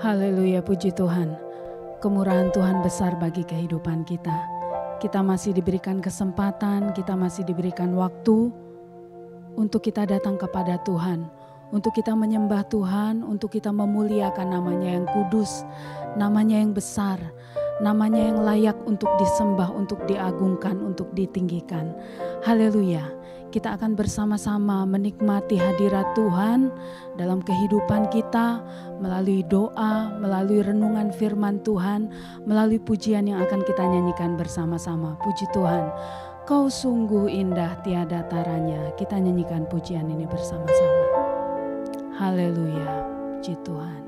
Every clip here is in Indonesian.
Haleluya, puji Tuhan. Kemurahan Tuhan besar bagi kehidupan kita. Kita masih diberikan kesempatan, kita masih diberikan waktu untuk kita datang kepada Tuhan, untuk kita menyembah Tuhan, untuk kita memuliakan namanya yang kudus, namanya yang besar, namanya yang layak untuk disembah, untuk diagungkan, untuk ditinggikan. Haleluya. Kita akan bersama-sama menikmati hadirat Tuhan dalam kehidupan kita melalui doa, melalui renungan firman Tuhan, melalui pujian yang akan kita nyanyikan bersama-sama. Puji Tuhan, Kau sungguh indah tiada taranya. Kita nyanyikan pujian ini bersama-sama. Haleluya, puji Tuhan.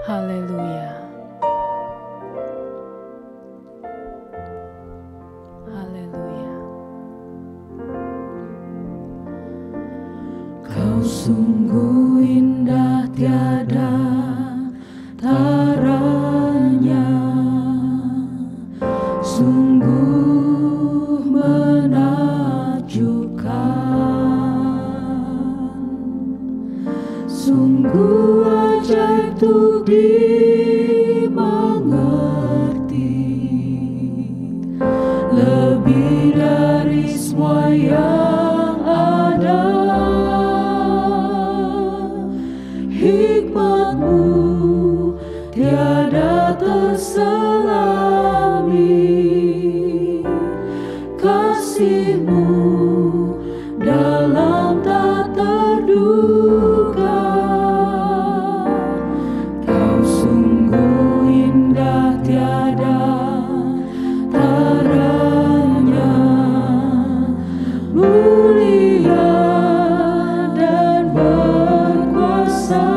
Haleluya. Sungguh indah tiada taranya, sungguh menakjubkan, sungguh ajaib untuk dimengerti, lebih dari semua yang ada. Hikmat-Mu tiada terselami, kasih-Mu dalam tak terduga. Kau sungguh indah tiada taranya, mulia dan berkuasa.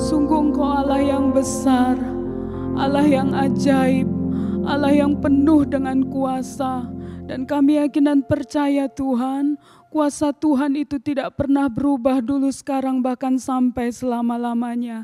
Sungguh Engkau Allah yang besar, Allah yang ajaib, Allah yang penuh dengan kuasa. Dan kami yakin dan percaya Tuhan, kuasa Tuhan itu tidak pernah berubah dulu, sekarang, bahkan sampai selama-lamanya.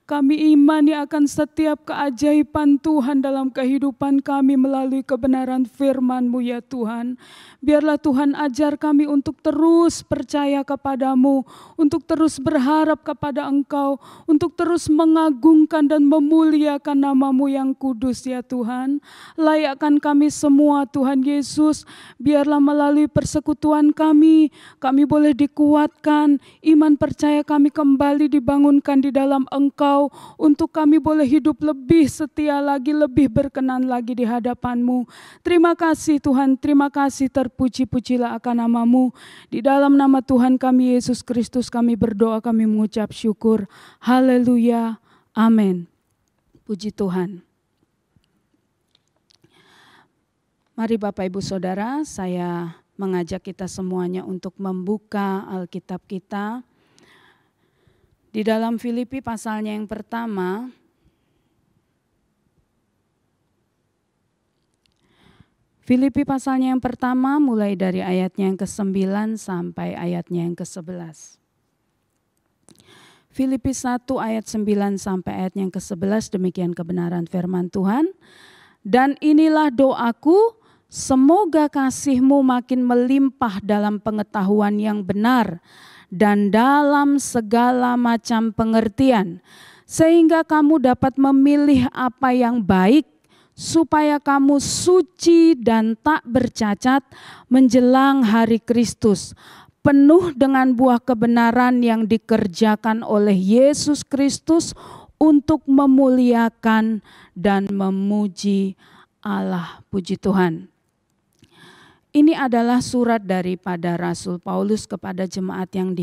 Kami imani akan setiap keajaiban Tuhan dalam kehidupan kami melalui kebenaran firman-Mu ya Tuhan. Biarlah Tuhan ajar kami untuk terus percaya kepadamu, untuk terus berharap kepada Engkau, untuk terus mengagungkan dan memuliakan nama-Mu yang kudus ya Tuhan. Layakkan kami semua Tuhan Yesus, biarlah melalui persekutuan kami boleh dikuatkan, iman percaya kami kembali dibangunkan di dalam Engkau, untuk kami boleh hidup lebih setia lagi, lebih berkenan lagi di hadapan-Mu. Terima kasih Tuhan, terima kasih, terpuji-pujilah akan nama-Mu. Di dalam nama Tuhan kami Yesus Kristus kami berdoa, kami mengucap syukur. Haleluya, amin. Puji Tuhan. Mari Bapak Ibu Saudara, saya mengajak kita semuanya untuk membuka Alkitab kita di dalam Filipi pasalnya yang pertama. Filipi pasalnya yang pertama mulai dari ayatnya yang ke-9 sampai ayatnya yang ke-11. Filipi 1 ayat 9 sampai ayat yang ke-11, demikian kebenaran firman Tuhan. Dan inilah doaku, semoga kasih-Mu makin melimpah dalam pengetahuan yang benar dan dalam segala macam pengertian, sehingga kamu dapat memilih apa yang baik, supaya kamu suci dan tak bercacat menjelang hari Kristus, penuh dengan buah kebenaran yang dikerjakan oleh Yesus Kristus untuk memuliakan dan memuji Allah. Puji Tuhan. Ini adalah surat daripada Rasul Paulus kepada jemaat yang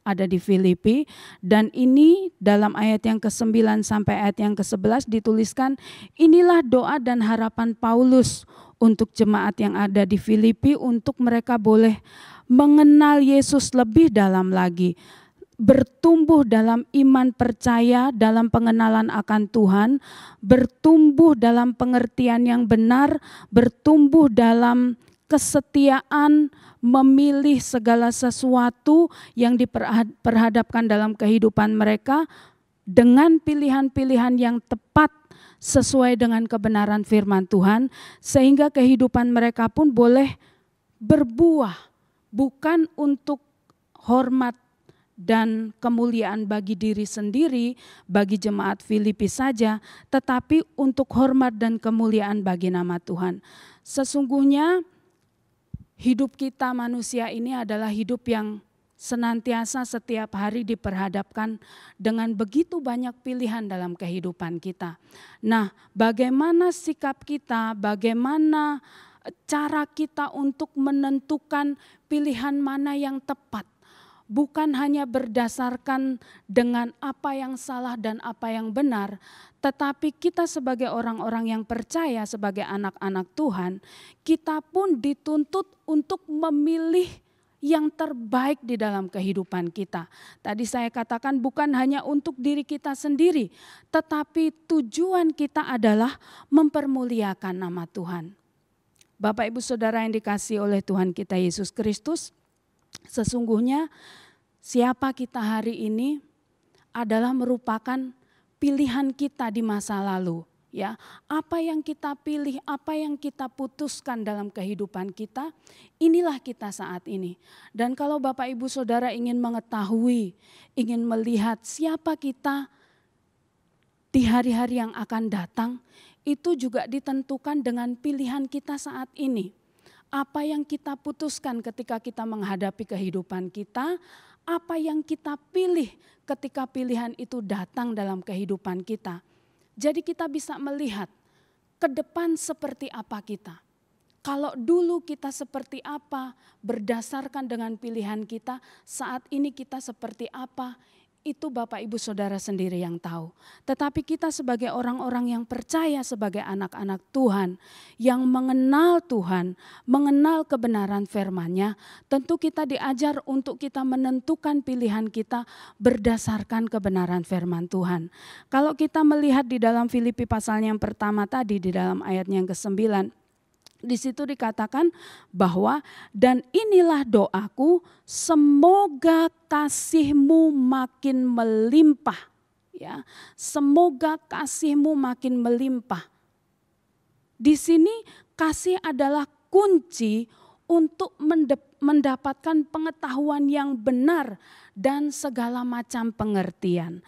ada di Filipi, dan ini dalam ayat yang ke-9 sampai ayat yang ke-11 dituliskan, inilah doa dan harapan Paulus untuk jemaat yang ada di Filipi, untuk mereka boleh mengenal Yesus lebih dalam lagi, bertumbuh dalam iman percaya, dalam pengenalan akan Tuhan, bertumbuh dalam pengertian yang benar, bertumbuh dalam kesetiaan, memilih segala sesuatu yang diperhadapkan dalam kehidupan mereka dengan pilihan-pilihan yang tepat sesuai dengan kebenaran firman Tuhan, sehingga kehidupan mereka pun boleh berbuah, bukan untuk hormat dan kemuliaan bagi diri sendiri, bagi jemaat Filipi saja, tetapi untuk hormat dan kemuliaan bagi nama Tuhan. Sesungguhnya hidup kita manusia ini adalah hidup yang senantiasa setiap hari diperhadapkan dengan begitu banyak pilihan dalam kehidupan kita. Nah, bagaimana sikap kita, bagaimana cara kita untuk menentukan pilihan mana yang tepat? Bukan hanya berdasarkan dengan apa yang salah dan apa yang benar, tetapi kita sebagai orang-orang yang percaya, sebagai anak-anak Tuhan, kita pun dituntut untuk memilih yang terbaik di dalam kehidupan kita. Tadi saya katakan bukan hanya untuk diri kita sendiri, tetapi tujuan kita adalah mempermuliakan nama Tuhan. Bapak Ibu Saudara yang dikasihi oleh Tuhan kita Yesus Kristus, sesungguhnya siapa kita hari ini adalah merupakan pilihan kita di masa lalu. Ya, apa yang kita pilih, apa yang kita putuskan dalam kehidupan kita, inilah kita saat ini. Dan kalau Bapak Ibu Saudara ingin mengetahui, ingin melihat siapa kita di hari-hari yang akan datang, itu juga ditentukan dengan pilihan kita saat ini. Apa yang kita putuskan ketika kita menghadapi kehidupan kita, apa yang kita pilih ketika pilihan itu datang dalam kehidupan kita. Jadi kita bisa melihat ke depan seperti apa kita. Kalau dulu kita seperti apa berdasarkan dengan pilihan kita, saat ini kita seperti apa, itu Bapak Ibu Saudara sendiri yang tahu. Tetapi kita sebagai orang-orang yang percaya sebagai anak-anak Tuhan, yang mengenal Tuhan, mengenal kebenaran firman-Nya, tentu kita diajar untuk kita menentukan pilihan kita berdasarkan kebenaran firman Tuhan. Kalau kita melihat di dalam Filipi pasal yang pertama tadi, di dalam ayatnya yang ke-9, di situ dikatakan bahwa dan inilah doaku, semoga kasihmu makin melimpah, ya. Semoga kasihmu makin melimpah. Di sini kasih adalah kunci untuk mendapatkan pengetahuan yang benar dan segala macam pengertian.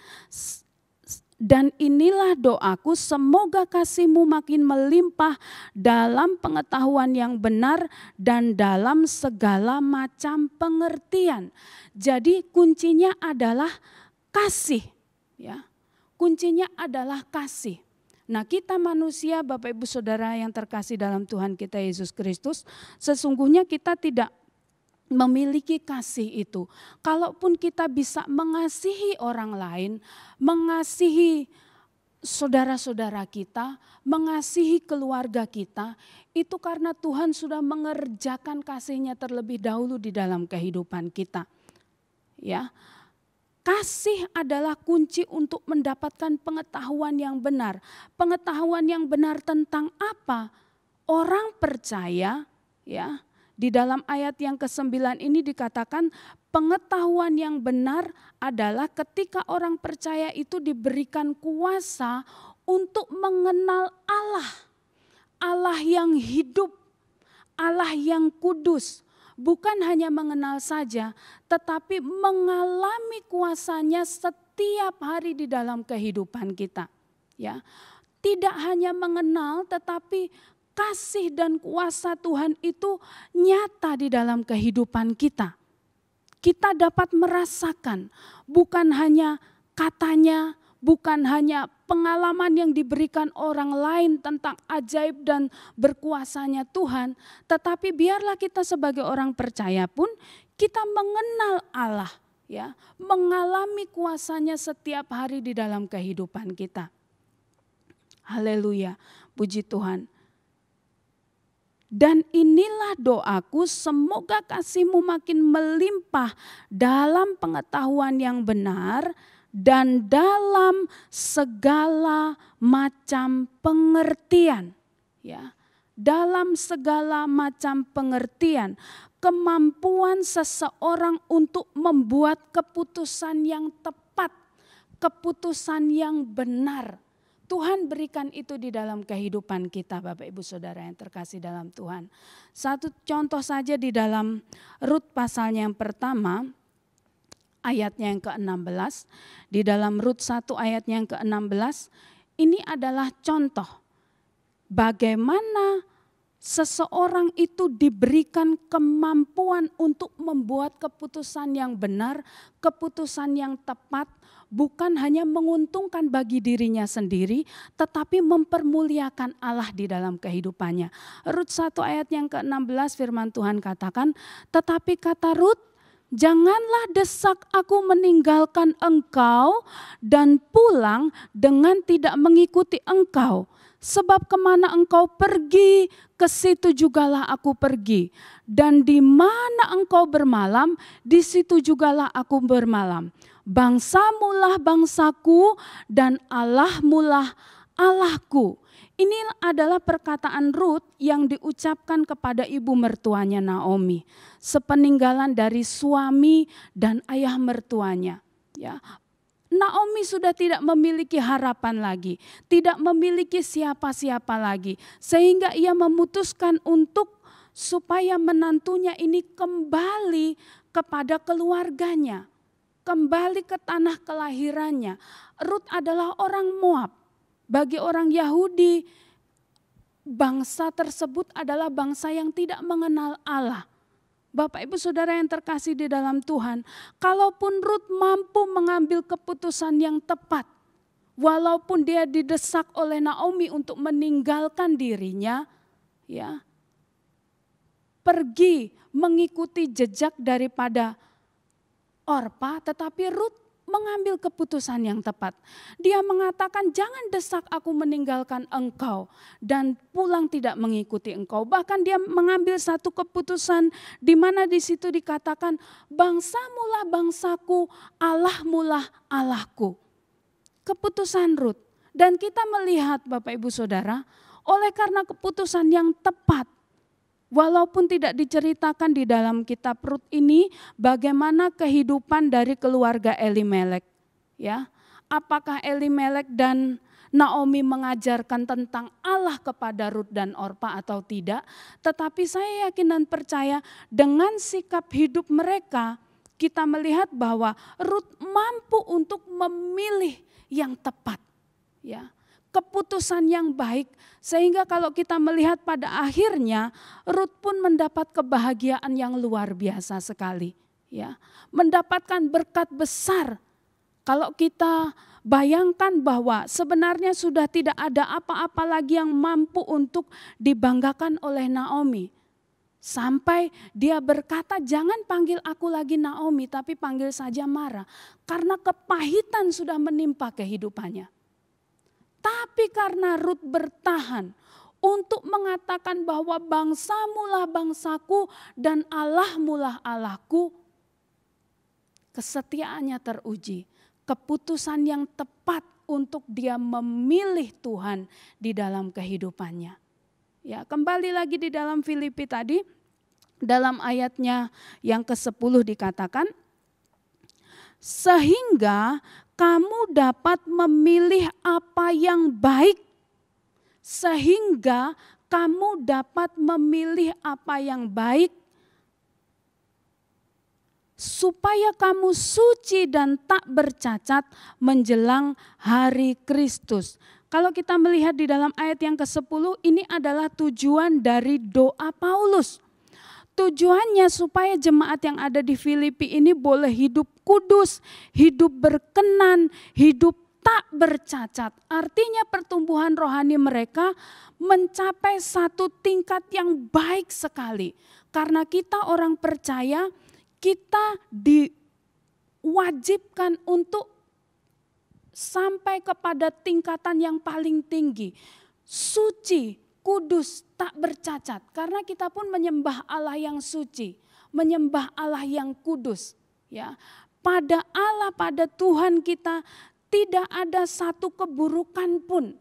Dan inilah doaku, semoga kasihmu makin melimpah dalam pengetahuan yang benar dan dalam segala macam pengertian. Jadi kuncinya adalah kasih, ya. Kuncinya adalah kasih. Nah, kita manusia, Bapak Ibu Saudara yang terkasih dalam Tuhan kita Yesus Kristus, sesungguhnya kita tidak memiliki kasih itu. Kalaupun kita bisa mengasihi orang lain, mengasihi saudara-saudara kita, mengasihi keluarga kita, itu karena Tuhan sudah mengerjakan kasih-Nya terlebih dahulu di dalam kehidupan kita. Ya. Kasih adalah kunci untuk mendapatkan pengetahuan yang benar. Pengetahuan yang benar tentang apa? Orang percaya, ya. Di dalam ayat yang ke-9 ini dikatakan pengetahuan yang benar adalah ketika orang percaya itu diberikan kuasa untuk mengenal Allah. Allah yang hidup, Allah yang kudus. Bukan hanya mengenal saja, tetapi mengalami kuasa-Nya setiap hari di dalam kehidupan kita. Ya, tidak hanya mengenal, tetapi kasih dan kuasa Tuhan itu nyata di dalam kehidupan kita. Kita dapat merasakan bukan hanya katanya, bukan hanya pengalaman yang diberikan orang lain tentang ajaib dan berkuasanya Tuhan. Tetapi biarlah kita sebagai orang percaya pun kita mengenal Allah, ya, mengalami kuasanya setiap hari di dalam kehidupan kita. Haleluya, puji Tuhan. Dan inilah doaku, semoga kasihmu makin melimpah dalam pengetahuan yang benar dan dalam segala macam pengertian. Ya, dalam segala macam pengertian, kemampuan seseorang untuk membuat keputusan yang tepat, keputusan yang benar. Tuhan berikan itu di dalam kehidupan kita, Bapak Ibu Saudara yang terkasih dalam Tuhan. Satu contoh saja di dalam Rut pasalnya yang pertama, ayatnya yang ke-16. Di dalam Rut 1 ayatnya yang ke-16, ini adalah contoh bagaimana seseorang itu diberikan kemampuan untuk membuat keputusan yang benar, keputusan yang tepat, bukan hanya menguntungkan bagi dirinya sendiri, tetapi mempermuliakan Allah di dalam kehidupannya. Rut 1 ayat yang ke-16 firman Tuhan katakan, tetapi kata Rut, janganlah desak aku meninggalkan engkau dan pulang dengan tidak mengikuti engkau. Sebab kemana engkau pergi, ke situ jugalah aku pergi. Dan di mana engkau bermalam, di situ jugalah aku bermalam. Bangsamulah bangsaku dan Allahmulah Allahku. Ini adalah perkataan Rut yang diucapkan kepada ibu mertuanya Naomi. Sepeninggalan dari suami dan ayah mertuanya. Ya, Naomi sudah tidak memiliki harapan lagi. Tidak memiliki siapa-siapa lagi. Sehingga ia memutuskan untuk supaya menantunya ini kembali kepada keluarganya. Kembali ke tanah kelahirannya. Rut adalah orang Moab. Bagi orang Yahudi, bangsa tersebut adalah bangsa yang tidak mengenal Allah. Bapak Ibu Saudara yang terkasih di dalam Tuhan, kalaupun Rut mampu mengambil keputusan yang tepat, walaupun dia didesak oleh Naomi untuk meninggalkan dirinya, ya, pergi mengikuti jejak daripada Orpa, tetapi Rut mengambil keputusan yang tepat. Dia mengatakan, jangan desak aku meninggalkan engkau dan pulang tidak mengikuti engkau. Bahkan dia mengambil satu keputusan di mana di situ dikatakan, bangsamulah bangsaku, Allahmulah Allahku. Keputusan Rut. Dan kita melihat Bapak Ibu Saudara, oleh karena keputusan yang tepat, walaupun tidak diceritakan di dalam kitab Rut ini bagaimana kehidupan dari keluarga Elimelek, ya. Apakah Elimelek dan Naomi mengajarkan tentang Allah kepada Rut dan Orpa atau tidak? Tetapi saya yakin dan percaya dengan sikap hidup mereka, kita melihat bahwa Rut mampu untuk memilih yang tepat, ya. Keputusan yang baik, sehingga kalau kita melihat pada akhirnya Rut pun mendapat kebahagiaan yang luar biasa sekali, ya, mendapatkan berkat besar. Kalau kita bayangkan bahwa sebenarnya sudah tidak ada apa-apa lagi yang mampu untuk dibanggakan oleh Naomi, sampai dia berkata, jangan panggil aku lagi Naomi, tapi panggil saja Mara, karena kepahitan sudah menimpa kehidupannya. Tapi karena Rut bertahan untuk mengatakan bahwa bangsamulah bangsaku dan Allahmulah Allahku, kesetiaannya teruji. Keputusan yang tepat untuk dia memilih Tuhan di dalam kehidupannya. Ya, kembali lagi di dalam Filipi tadi, dalam ayatnya yang ke-10 dikatakan, sehingga kamu dapat memilih apa yang baik. Sehingga kamu dapat memilih apa yang baik. Supaya kamu suci dan tak bercacat menjelang hari Kristus. Kalau kita melihat di dalam ayat yang ke-10, ini adalah tujuan dari doa Paulus. Tujuannya supaya jemaat yang ada di Filipi ini boleh hidup kudus, hidup berkenan, hidup tak bercacat. Artinya pertumbuhan rohani mereka mencapai satu tingkat yang baik sekali. Karena kita orang percaya, kita diwajibkan untuk sampai kepada tingkatan yang paling tinggi. Suci, kudus, tak bercacat. Karena kita pun menyembah Allah yang suci, menyembah Allah yang kudus. Ya, pada Allah, pada Tuhan kita tidak ada satu keburukan pun.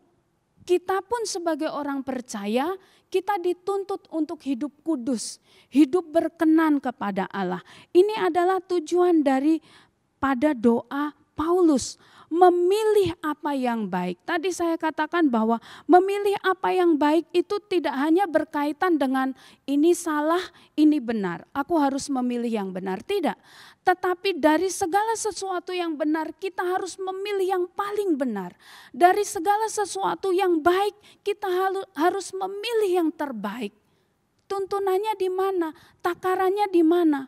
Kita pun sebagai orang percaya, kita dituntut untuk hidup kudus, hidup berkenan kepada Allah. Ini adalah tujuan daripada doa Paulus. Memilih apa yang baik. Tadi saya katakan bahwa memilih apa yang baik itu tidak hanya berkaitan dengan ini salah, ini benar. Aku harus memilih yang benar. Tidak. Tetapi dari segala sesuatu yang benar, kita harus memilih yang paling benar. Dari segala sesuatu yang baik, kita harus memilih yang terbaik. Tuntunannya di mana? Takarannya di mana?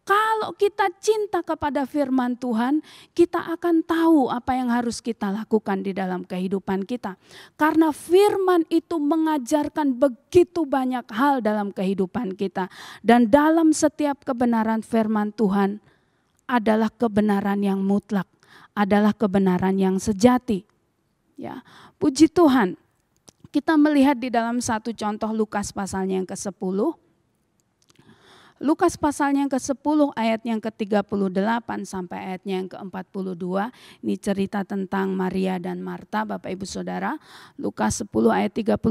Kalau kita cinta kepada firman Tuhan, kita akan tahu apa yang harus kita lakukan di dalam kehidupan kita. Karena firman itu mengajarkan begitu banyak hal dalam kehidupan kita. Dan dalam setiap kebenaran firman Tuhan adalah kebenaran yang mutlak, adalah kebenaran yang sejati. Ya, puji Tuhan. Kita melihat di dalam satu contoh Lukas pasalnya yang ke-10. Lukas pasalnya yang ke-10 ayat yang ke-38 sampai ayatnya yang ke-42. Ini cerita tentang Maria dan Marta, Bapak Ibu Saudara. Lukas 10 ayat 38.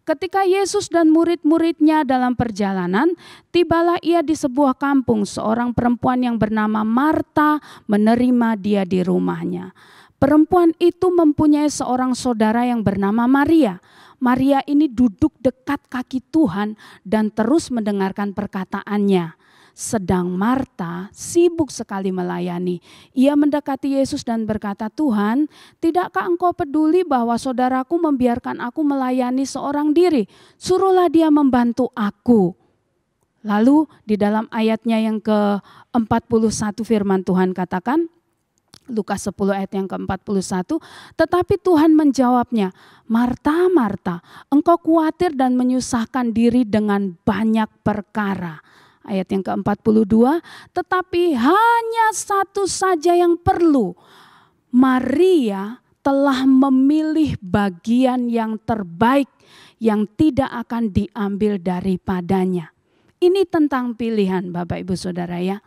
Ketika Yesus dan murid-muridnya dalam perjalanan, tibalah ia di sebuah kampung. Seorang perempuan yang bernama Marta menerima dia di rumahnya. Perempuan itu mempunyai seorang saudara yang bernama Maria. Maria ini duduk dekat kaki Tuhan dan terus mendengarkan perkataannya. Sedang Marta sibuk sekali melayani. Ia mendekati Yesus dan berkata, Tuhan, tidakkah engkau peduli bahwa saudaraku membiarkan aku melayani seorang diri? Suruhlah dia membantu aku. Lalu di dalam ayatnya yang ke-41 firman Tuhan katakan, Lukas 10 ayat yang ke-41, tetapi Tuhan menjawabnya, Marta, Marta, engkau khawatir dan menyusahkan diri dengan banyak perkara. ayat yang ke-42, tetapi hanya satu saja yang perlu. Maria telah memilih bagian yang terbaik yang tidak akan diambil daripadanya. Ini tentang pilihan Bapak Ibu Saudara ya.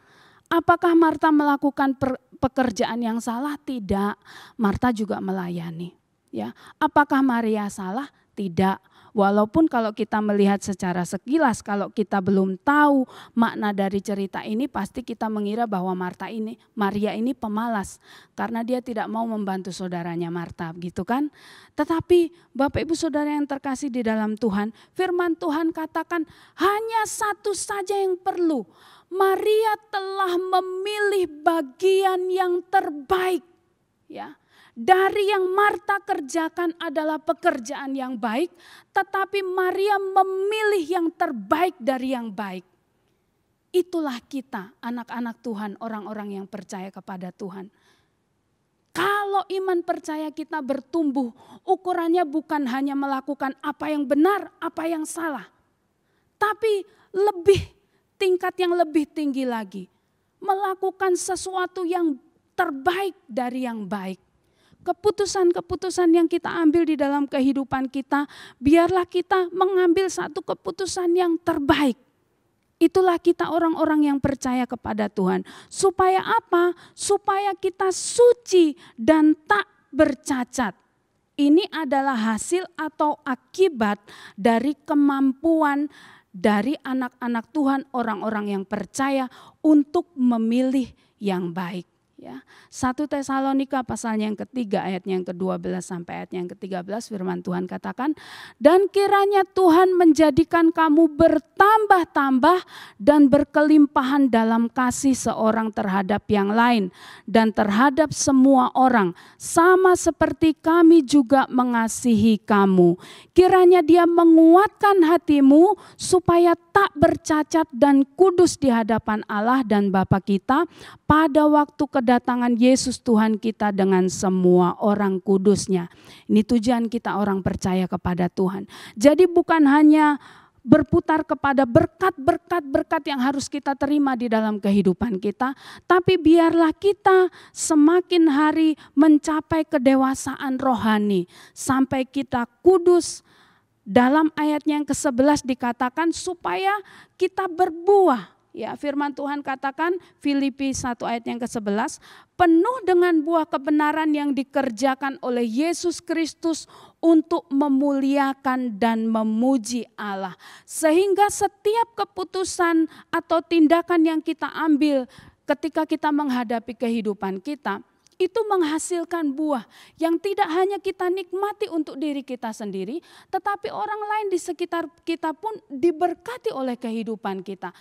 Apakah Marta melakukan pekerjaan yang salah? Tidak. Marta juga melayani. Ya. Apakah Maria salah? Tidak. Walaupun kalau kita melihat secara sekilas, kalau kita belum tahu makna dari cerita ini, pasti kita mengira bahwa Maria ini pemalas karena dia tidak mau membantu saudaranya Marta, gitu kan? Tetapi Bapak Ibu Saudara yang terkasih di dalam Tuhan, firman Tuhan katakan hanya satu saja yang perlu. Maria telah memilih bagian yang terbaik, ya. Dari yang Marta kerjakan adalah pekerjaan yang baik, tetapi Maria memilih yang terbaik dari yang baik. Itulah kita, anak-anak Tuhan, orang-orang yang percaya kepada Tuhan. Kalau iman percaya kita bertumbuh, ukurannya bukan hanya melakukan apa yang benar, apa yang salah. Tapi tingkat yang lebih tinggi lagi, melakukan sesuatu yang terbaik dari yang baik. Keputusan-keputusan yang kita ambil di dalam kehidupan kita, biarlah kita mengambil satu keputusan yang terbaik. Itulah kita orang-orang yang percaya kepada Tuhan. Supaya apa? Supaya kita suci dan tak bercacat. Ini adalah hasil atau akibat dari kemampuan dari anak-anak Tuhan, orang-orang yang percaya untuk memilih yang baik. Ya, 1 Tesalonika pasalnya yang ketiga ayatnya yang ke-12 sampai ayatnya yang ke-13 firman Tuhan katakan, dan kiranya Tuhan menjadikan kamu bertambah-tambah dan berkelimpahan dalam kasih seorang terhadap yang lain dan terhadap semua orang, sama seperti kami juga mengasihi kamu. Kiranya Dia menguatkan hatimu supaya tak bercacat dan kudus di hadapan Allah dan Bapa kita pada waktu kedatangan Yesus Tuhan kita dengan semua orang kudusnya. Ini tujuan kita orang percaya kepada Tuhan. Jadi bukan hanya berputar kepada berkat-berkat yang harus kita terima di dalam kehidupan kita, tapi biarlah kita semakin hari mencapai kedewasaan rohani sampai kita kudus. Dalam ayatnya yang ke-11 dikatakan supaya kita berbuah. Ya, firman Tuhan katakan Filipi 1 ayat yang ke-11, penuh dengan buah kebenaran yang dikerjakan oleh Yesus Kristus untuk memuliakan dan memuji Allah. Sehingga setiap keputusan atau tindakan yang kita ambil ketika kita menghadapi kehidupan kita, itu menghasilkan buah yang tidak hanya kita nikmati untuk diri kita sendiri, tetapi orang lain di sekitar kita pun diberkati oleh kehidupan kita.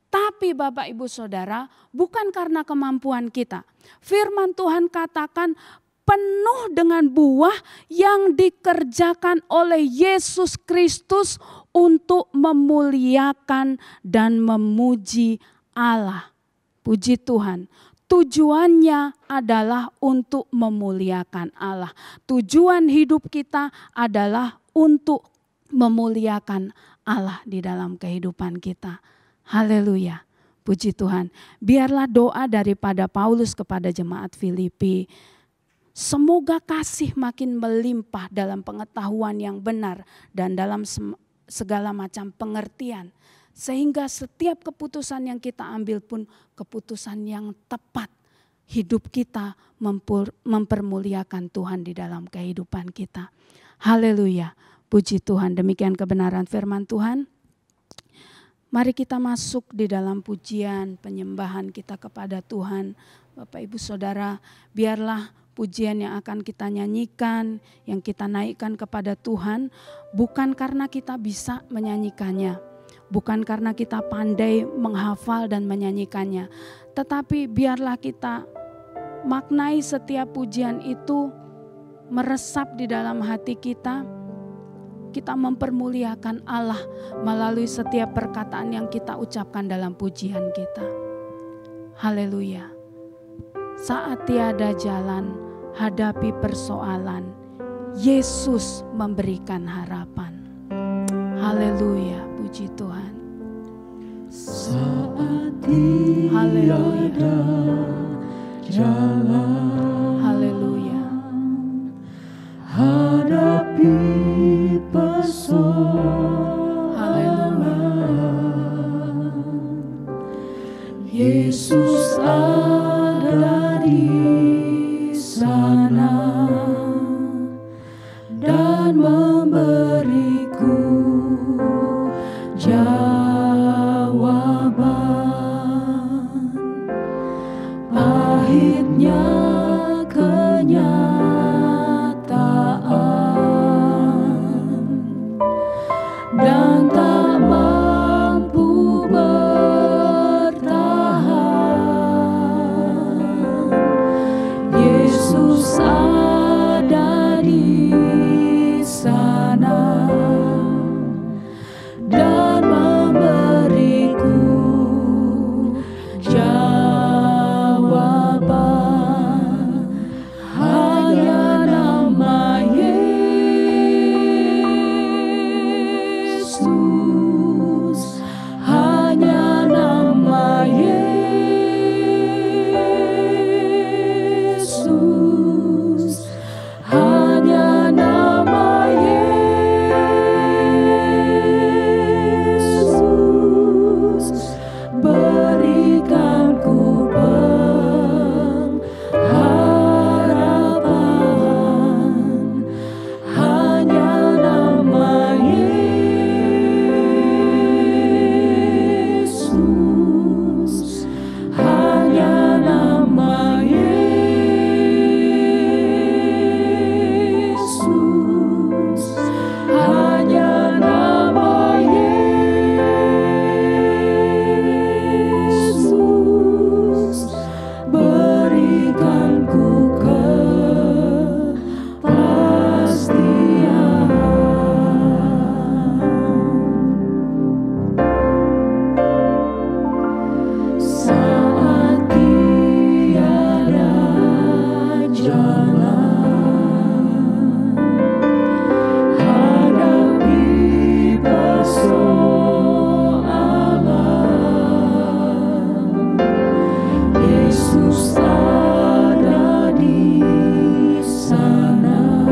Tapi Bapak Ibu Saudara, bukan karena kemampuan kita. Firman Tuhan katakan penuh dengan buah yang dikerjakan oleh Yesus Kristus untuk memuliakan dan memuji Allah. Puji Tuhan. Tujuannya adalah untuk memuliakan Allah. Tujuan hidup kita adalah untuk memuliakan Allah di dalam kehidupan kita. Haleluya, puji Tuhan. Biarlah doa daripada Paulus kepada jemaat Filipi. Semoga kasih makin melimpah dalam pengetahuan yang benar dan dalam segala macam pengertian. Sehingga setiap keputusan yang kita ambil pun keputusan yang tepat. Hidup kita mempermuliakan Tuhan di dalam kehidupan kita. Haleluya, puji Tuhan. Demikian kebenaran firman Tuhan. Mari kita masuk di dalam pujian penyembahan kita kepada Tuhan. Bapak Ibu Saudara, biarlah pujian yang akan kita nyanyikan, yang kita naikkan kepada Tuhan, bukan karena kita bisa menyanyikannya. Bukan karena kita pandai menghafal dan menyanyikannya. Tetapi biarlah kita maknai setiap pujian itu meresap di dalam hati kita. Kita mempermuliakan Allah melalui setiap perkataan yang kita ucapkan dalam pujian kita. Haleluya. Saat tiada jalan, hadapi persoalan, Yesus memberikan harapan. Haleluya, puji Tuhan. Saat tiada jalan. Haleluya. Hadapi persoalan, Yesus ada di sana dan memberiku jawaban. Pahitnya dan tak mampu bertahan, Yesus ada di sana dan memberiku jawaban. Hanya nama Yesus, hanya nama Yesus, hanya nama Yesus, berikan ku pengharapan. Hanya nama Yesus, hanya nama Yesus, hanya nama Yesus, berikan ku kepastian. Saat tiada jalan, hadapi persoalan, Yesus ada di sana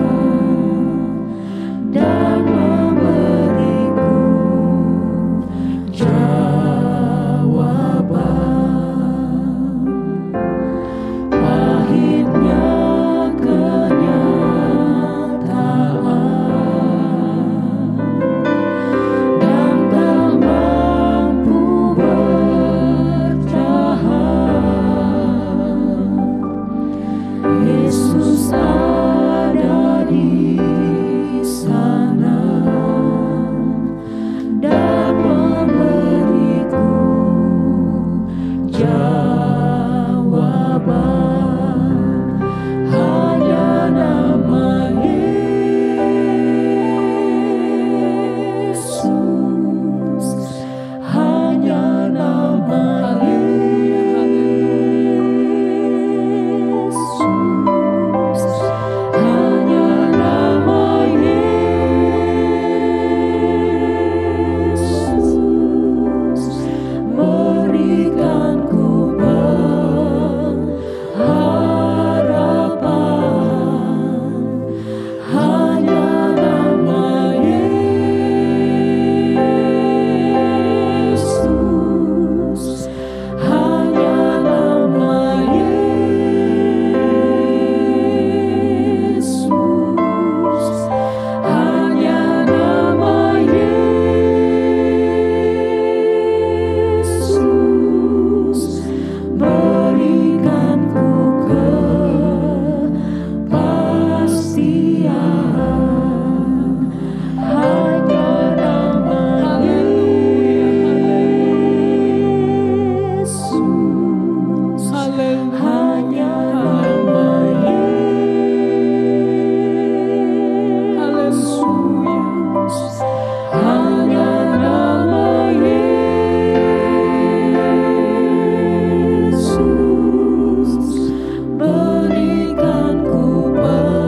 dan memberiku jawaban. Pahitnya kenyataan dan tak mampu bertahan, Yesus ada di sana dan memberiku jawaban. Hanya nama Yesus, hanya nama Yesus, hanya nama Yesus, berikan ku pengharapan. Hanya nama Yesus, hanya nama Yesus, hanya nama Yesus, berikan ku kepastian. Hanya nama Yesus, hanya nama Yesus, hanya nama Yesus, berikan ku pengharapan.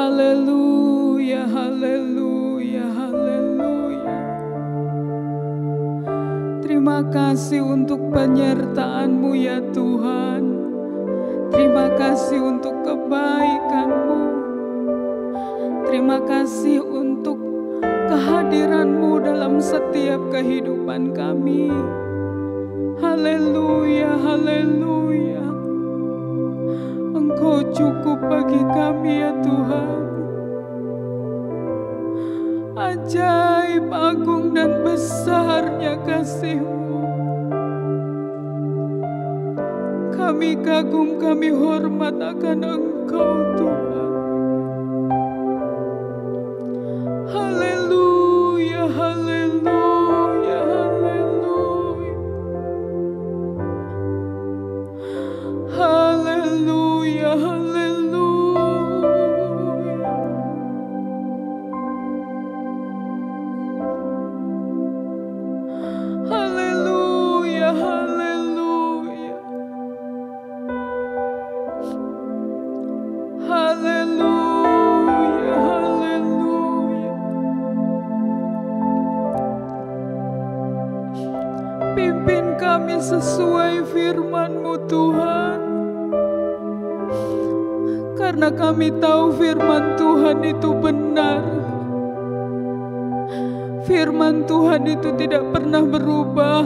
Haleluya, haleluya, haleluya. Terima kasih untuk penyertaan-Mu ya Tuhan. Terima kasih untuk kebaikan-Mu. Terima kasih untuk kehadiran-Mu dalam setiap kehidupan kami. Haleluya, haleluya. Engkau cukup bagi kami ya Tuhan. Ajaib, agung dan besarnya kasih-Mu. Kami kagum, kami hormat akan Engkau Tuhan. Haleluya, haleluya, haleluya. Haleluya, haleluya. Haleluya, haleluya. Haleluya, haleluya. Pimpin kami sesuai firman-Mu Tuhan. Karena kami tahu firman Tuhan itu benar. Firman Tuhan itu tidak pernah berubah.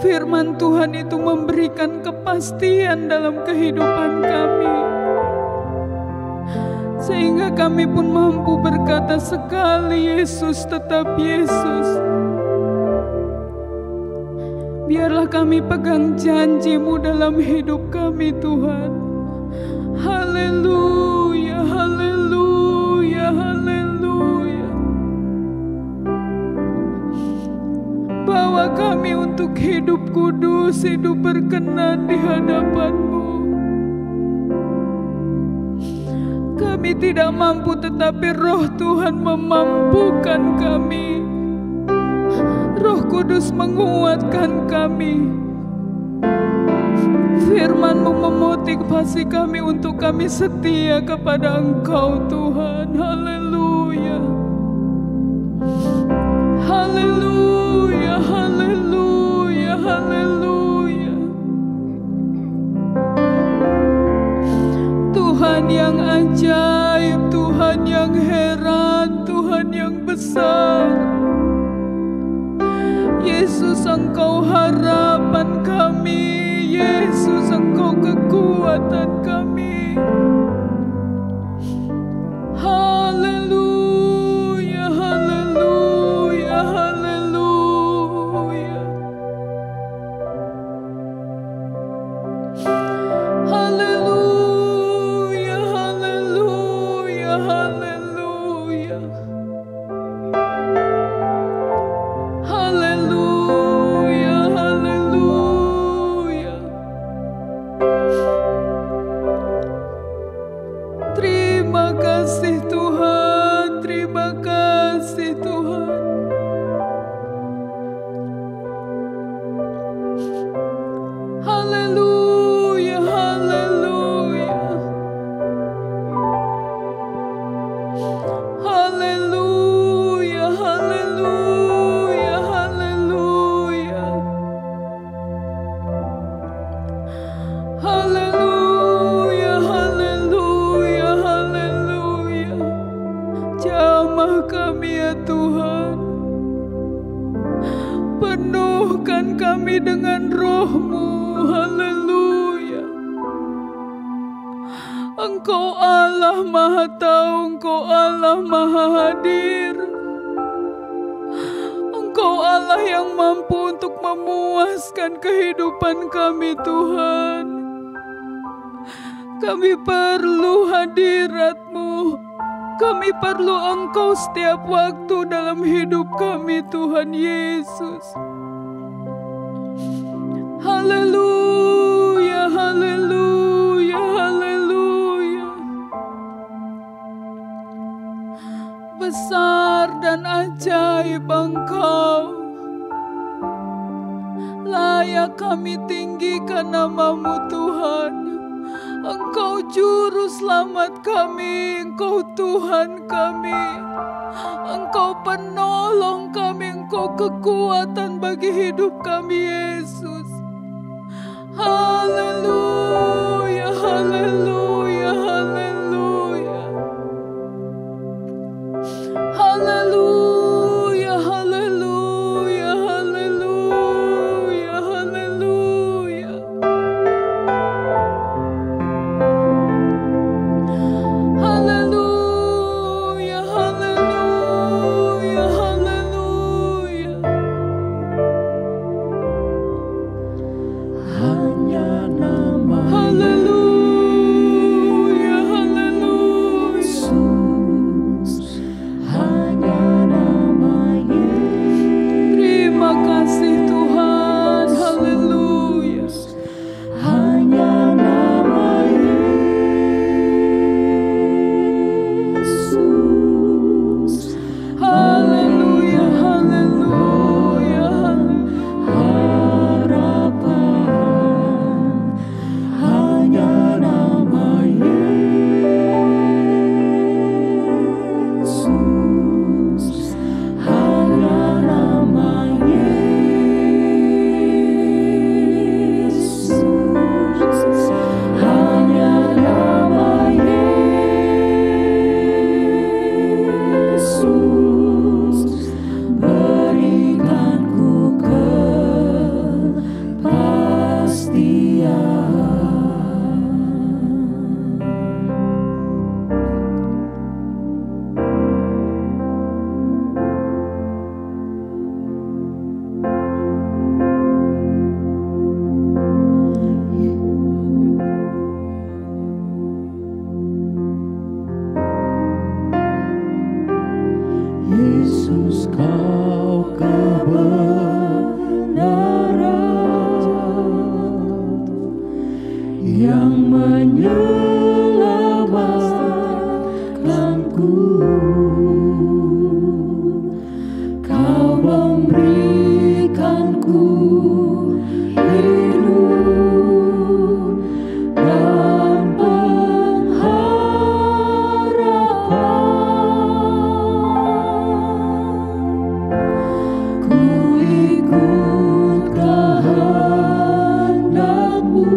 Firman Tuhan itu memberikan kepastian dalam kehidupan kami. Sehingga kami pun mampu berkata sekali, Yesus tetap Yesus. Biarlah kami pegang janji-Mu dalam hidup kami Tuhan. Haleluya, haleluya, haleluya. Bawa kami untuk hidup kudus, hidup berkenan di hadapan-Mu. Kami tidak mampu, tetapi Roh Tuhan memampukan kami. Roh Kudus menguatkan kami. Firman-Mu memotivasi kami untuk kami setia kepada Engkau Tuhan. Haleluya. Haleluya, haleluya, haleluya. Tuhan yang ajaib, Tuhan yang heran, Tuhan yang besar. Yesus, Engkau harapan kami. Yesus, Engkau kekuatan kami. Haleluya, haleluya, haleluya. Haleluya, haleluya, haleluya. Haleluya, haleluya. Terima kasih Tuhan, terima kasih Tuhan. Haleluya, haleluya. Haleluya, haleluya, haleluya. Haleluya, haleluya, haleluya. Jamah kami ya Tuhan. Penuhkan kami dengan Roh-Mu. Haleluya. Engkau Allah Maha Tahu, Engkau Allah Maha Hadir. Engkau Allah yang mampu untuk memuaskan kehidupan kami Tuhan. Kami perlu hadirat-Mu. Kami perlu Engkau setiap waktu dalam hidup kami Tuhan Yesus. Haleluya, haleluya, haleluya. Besar dan ajaib Engkau. Layak kami tinggikan nama-Mu Tuhan. Engkau juru selamat kami, Engkau Tuhan kami. Engkau penolong kami, Engkau kekuatan bagi hidup kami, Yesus. Haleluya, haleluya, haleluya. Haleluya, haleluya, haleluya, haleluya. Haleluya, haleluya, haleluya. Hanya nama Haleluya, haleluya. Yesus, hanya nama Yesus, Terima kasih Tuhan. Haleluya. hanya nama Yesus. Haleluya, haleluya. Harapan hanya nama Yesus, hanya nama Yesus, hanya nama Yesus, berikan ku Yesus, kau kebenaran yang menyelamatkanku. Kau memberikanku hidup dan pengharapan. Ku ikut kehendak-Mu.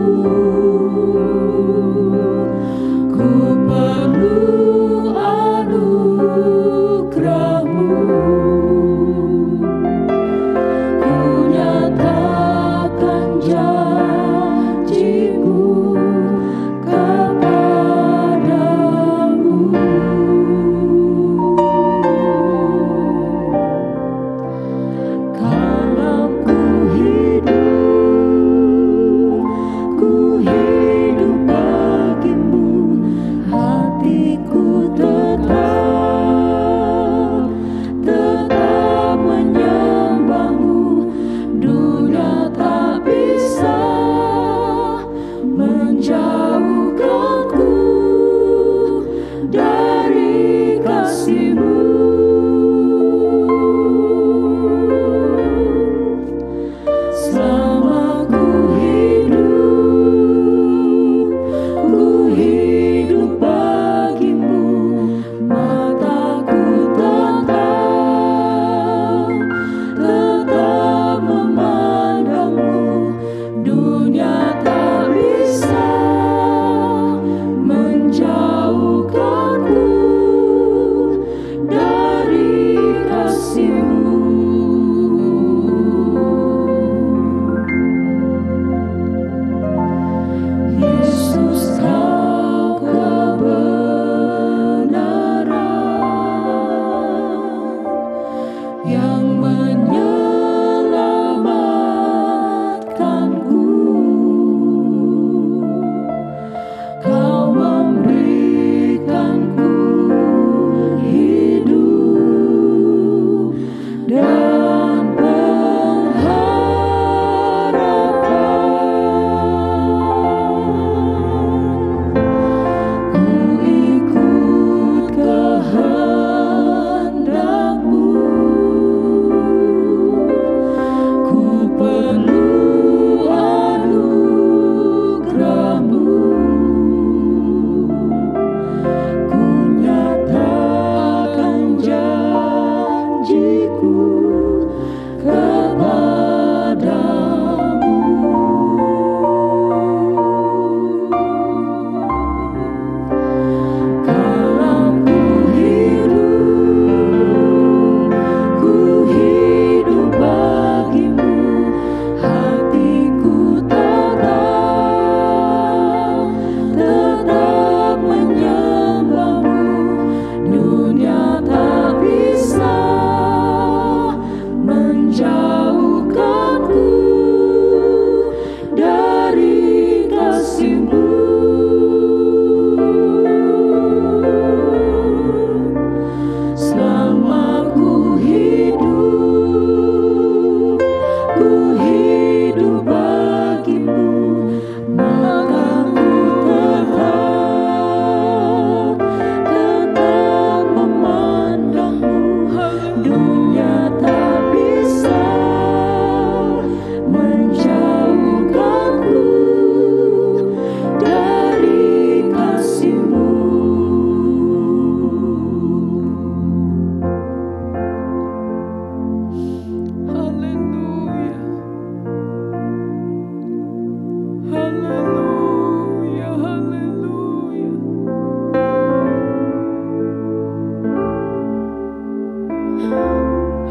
Haleluya, haleluya.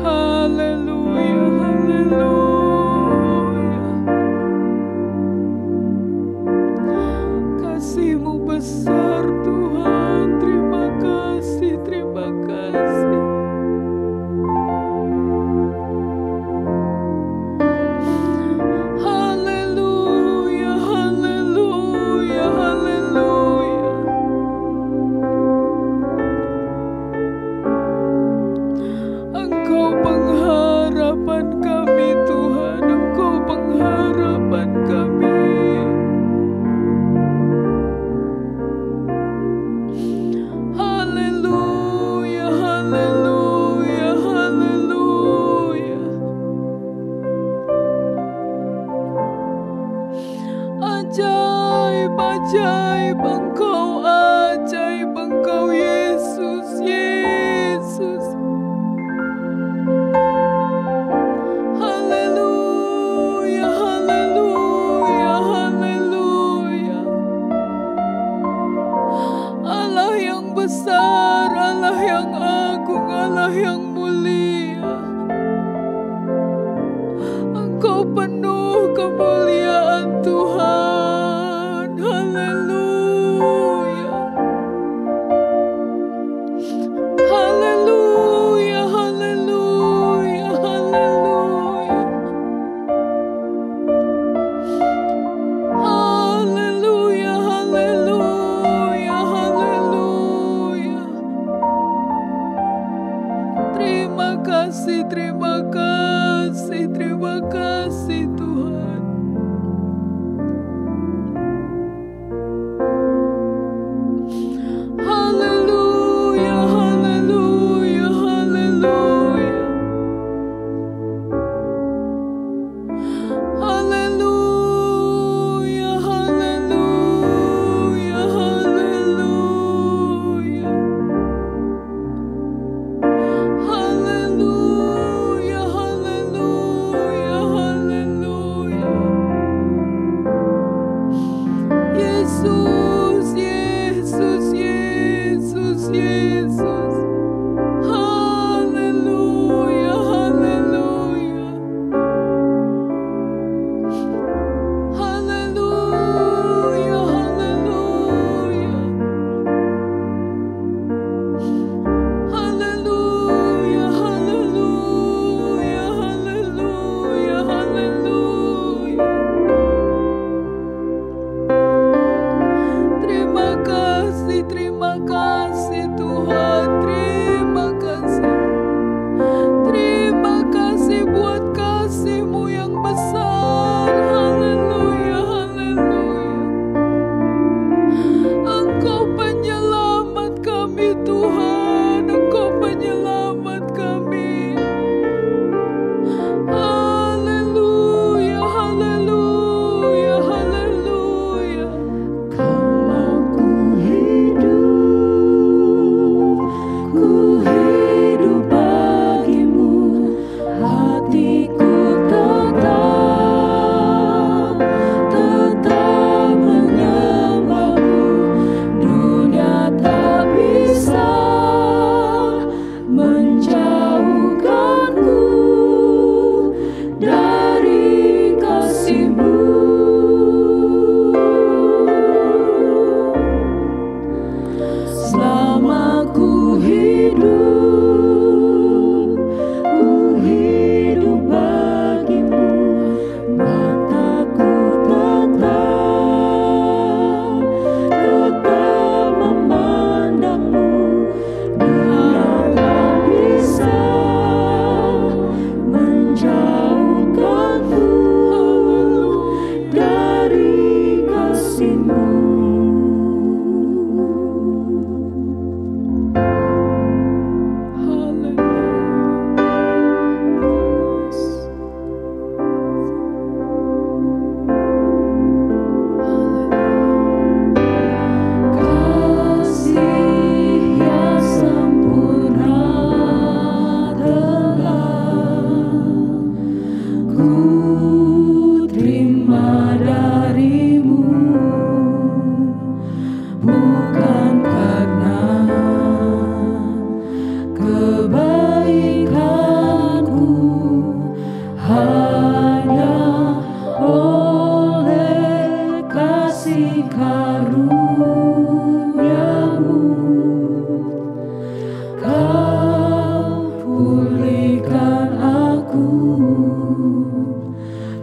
Haleluya, haleluya. Kasih-Mu besar Tuhan, terima kasih, terima kasih. Haleluya, haleluya, haleluya. Engkau pengharapan kami Tuhan, Engkau pengharapan kami. Haleluya, haleluya, haleluya. Ajaib, ajaib Engkau, ajaib Engkau Yesus, Yesus. Haleluya, haleluya, haleluya. Allah yang besar, Allah yang agung, Allah yang mulia. Engkau penuh kemuliaan Tuhan. Haleluya. Haleluya, haleluya, haleluya. Haleluya, haleluya, haleluya. Terima kasih, terima kasih, terima kasih Tuhan. karuniamu, Kau pulihkan aku,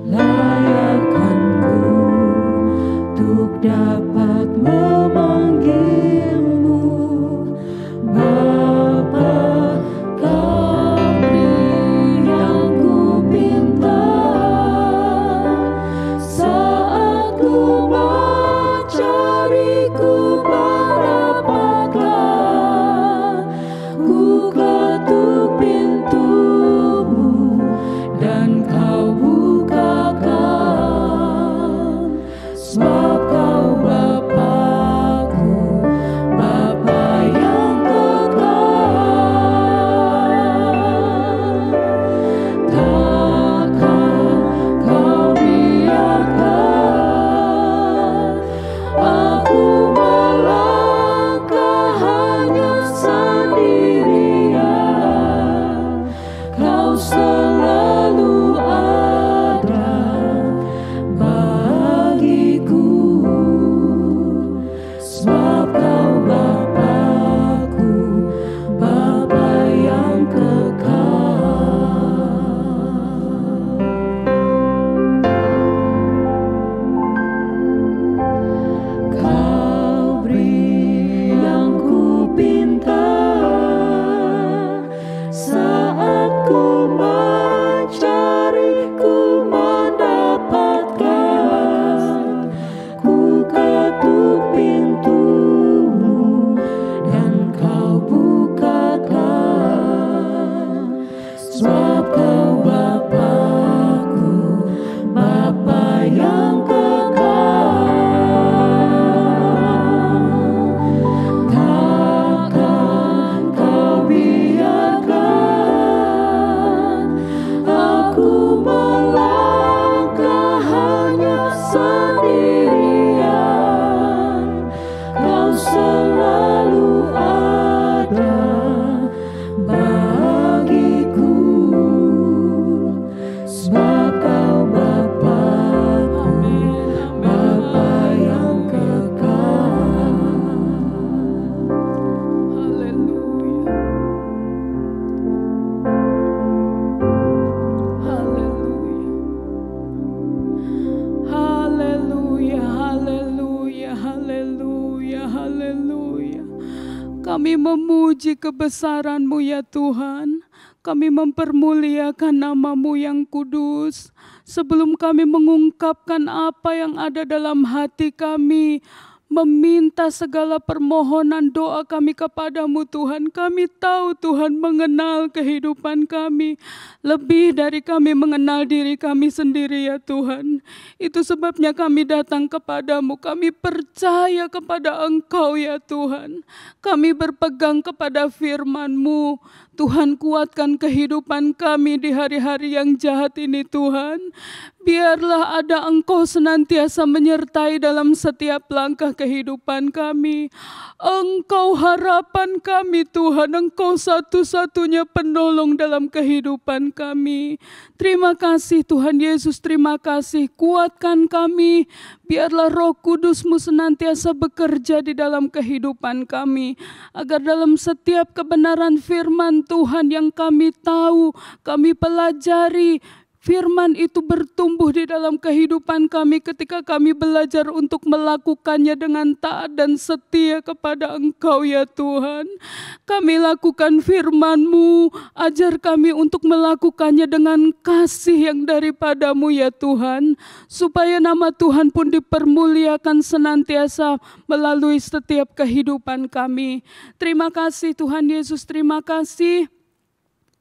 layakkanku untuk dapat memanggilmu Bapa. Kau beri yang ku pinta, saat ku mencari ku mendapatkan. Ku ketuk pintumu dan kau bukakan, sebab kau Bapa-Ku, Bapa yang kekal. Takkan kau biarkan aku melangkah hanya sendirian. Kau selalu ada bagiku, sebab kau Bapa-Ku, Bapa yang kekal. Kau beri yang ku pinta, saat ku mencari ku mendapatkan. Ku ketuk pintumu dan kau bukakan, sebab kau Bapa-Ku, Bapa yang kekal. Takkan kau biarkan aku melangkah hanya sendirian. Kau selalu ada bagiku, sebab kau Bapa-Ku, Bapa yang kekal. Haleluya. Haleluya. Haleluya. Haleluya. Haleluya. Haleluya. Kami memuji kebesaran-Mu ya Tuhan. Kami mempermuliakan nama-Mu yang kudus. Sebelum kami mengungkapkan apa yang ada dalam hati kami, meminta segala permohonan doa kami kepadamu Tuhan. Kami tahu Tuhan mengenal kehidupan kami lebih dari kami mengenal diri kami sendiri ya Tuhan. Itu sebabnya kami datang kepadamu. Kami percaya kepada Engkau ya Tuhan. Kami berpegang kepada firman-Mu. Tuhan, kuatkan kehidupan kami di hari-hari yang jahat ini Tuhan. Biarlah ada Engkau senantiasa menyertai dalam setiap langkah kehidupan kami. Engkau harapan kami Tuhan, Engkau satu-satunya penolong dalam kehidupan kami. Terima kasih Tuhan Yesus, terima kasih. Kuatkan kami, biarlah Roh Kudus-Mu senantiasa bekerja di dalam kehidupan kami. Agar dalam setiap kebenaran firman Tuhan yang kami tahu, kami pelajari, firman itu bertumbuh di dalam kehidupan kami ketika kami belajar untuk melakukannya dengan taat dan setia kepada Engkau ya Tuhan. Kami lakukan firman-Mu, ajar kami untuk melakukannya dengan kasih yang daripada-Mu ya Tuhan. Supaya nama Tuhan pun dipermuliakan senantiasa melalui setiap kehidupan kami. Terima kasih Tuhan Yesus, terima kasih.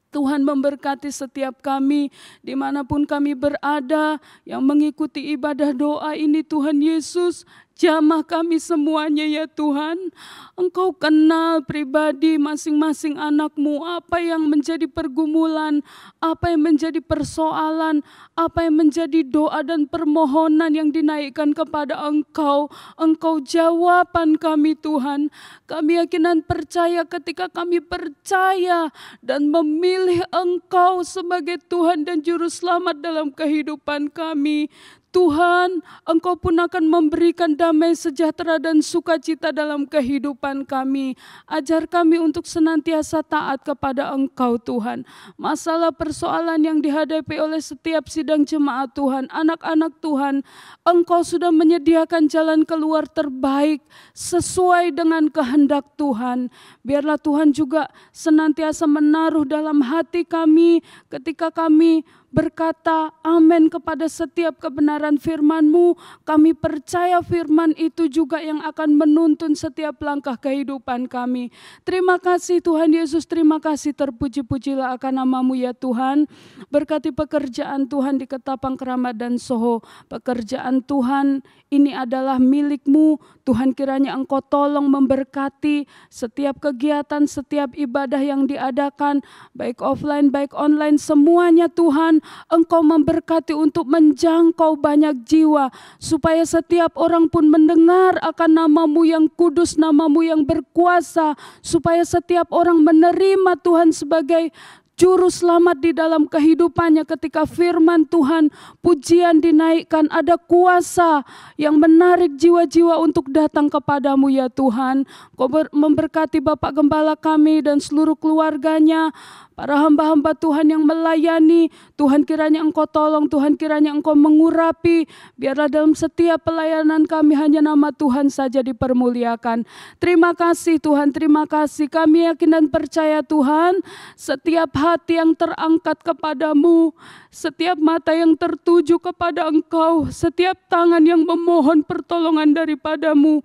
Tuhan memberkati setiap kami dimanapun kami berada yang mengikuti ibadah doa ini Tuhan Yesus. Jamah kami semuanya ya Tuhan. Engkau kenal pribadi masing-masing anak-Mu, apa yang menjadi pergumulan, apa yang menjadi persoalan, apa yang menjadi doa dan permohonan yang dinaikkan kepada Engkau. Engkau jawaban kami Tuhan. Kami yakin dan percaya ketika kami percaya dan memilih Engkau sebagai Tuhan dan Juru Selamat dalam kehidupan kami. Tuhan, Engkau pun akan memberikan damai sejahtera dan sukacita dalam kehidupan kami. Ajar kami untuk senantiasa taat kepada Engkau Tuhan. Masalah persoalan yang dihadapi oleh setiap sidang jemaat Tuhan, anak-anak Tuhan, Engkau sudah menyediakan jalan keluar terbaik sesuai dengan kehendak Tuhan. Biarlah Tuhan juga senantiasa menaruh dalam hati kami ketika kami berkata amin kepada setiap kebenaran firman-Mu. Kami percaya firman itu juga yang akan menuntun setiap langkah kehidupan kami. Terima kasih Tuhan Yesus, terima kasih, terpuji-pujilah akan nama-Mu ya Tuhan. Berkati pekerjaan Tuhan di Ketapang, Keramat dan Soho. Pekerjaan Tuhan ini adalah milik-Mu. Tuhan, kiranya Engkau tolong memberkati setiap kegiatan, setiap ibadah yang diadakan, baik offline, baik online, semuanya Tuhan. Engkau memberkati untuk menjangkau banyak jiwa, supaya setiap orang pun mendengar akan nama-Mu yang kudus, nama-Mu yang berkuasa, supaya setiap orang menerima Tuhan sebagai Juru Selamat di dalam kehidupannya. Ketika firman Tuhan, pujian dinaikkan, ada kuasa yang menarik jiwa-jiwa untuk datang kepadamu ya Tuhan. Kau memberkati Bapak Gembala kami dan seluruh keluarganya, para hamba-hamba Tuhan yang melayani. Tuhan, kiranya Engkau tolong, Tuhan, kiranya Engkau mengurapi. Biarlah dalam setiap pelayanan kami hanya nama Tuhan saja dipermuliakan. Terima kasih Tuhan, terima kasih. Kami yakin dan percaya Tuhan, setiap hati yang terangkat kepadamu, setiap mata yang tertuju kepada Engkau, setiap tangan yang memohon pertolongan daripadamu,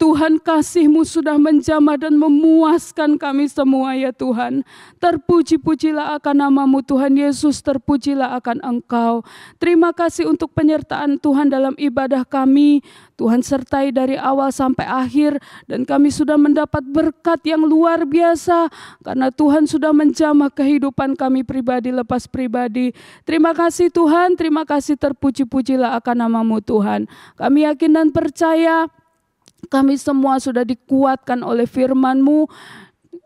Tuhan, kasih-Mu sudah menjamah dan memuaskan kami semua ya Tuhan. Terpuji-pujilah akan nama-Mu Tuhan Yesus, terpujilah akan Engkau. Terima kasih untuk penyertaan Tuhan dalam ibadah kami. Tuhan sertai dari awal sampai akhir, dan kami sudah mendapat berkat yang luar biasa karena Tuhan sudah menjamah kehidupan kami pribadi lepas pribadi. Terima kasih Tuhan, terima kasih, terpuji-pujilah akan nama-Mu Tuhan. Kami yakin dan percaya kami semua sudah dikuatkan oleh firman-Mu.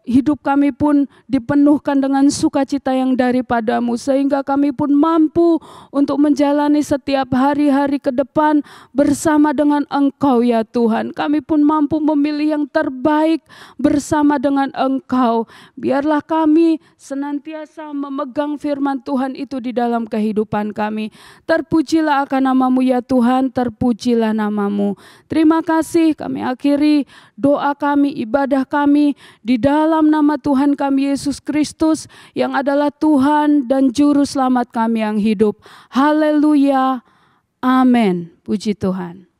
Hidup kami pun dipenuhkan dengan sukacita yang daripada-Mu, sehingga kami pun mampu untuk menjalani setiap hari-hari ke depan bersama dengan Engkau ya Tuhan. Kami pun mampu memilih yang terbaik bersama dengan Engkau. Biarlah kami senantiasa memegang firman Tuhan itu di dalam kehidupan kami. Terpujilah akan nama-Mu ya Tuhan, terpujilah nama-Mu. Terima kasih, kami akhiri doa kami, ibadah kami di dalam nama Tuhan kami Yesus Kristus yang adalah Tuhan dan Juru Selamat kami yang hidup. Haleluya, amin. Puji Tuhan.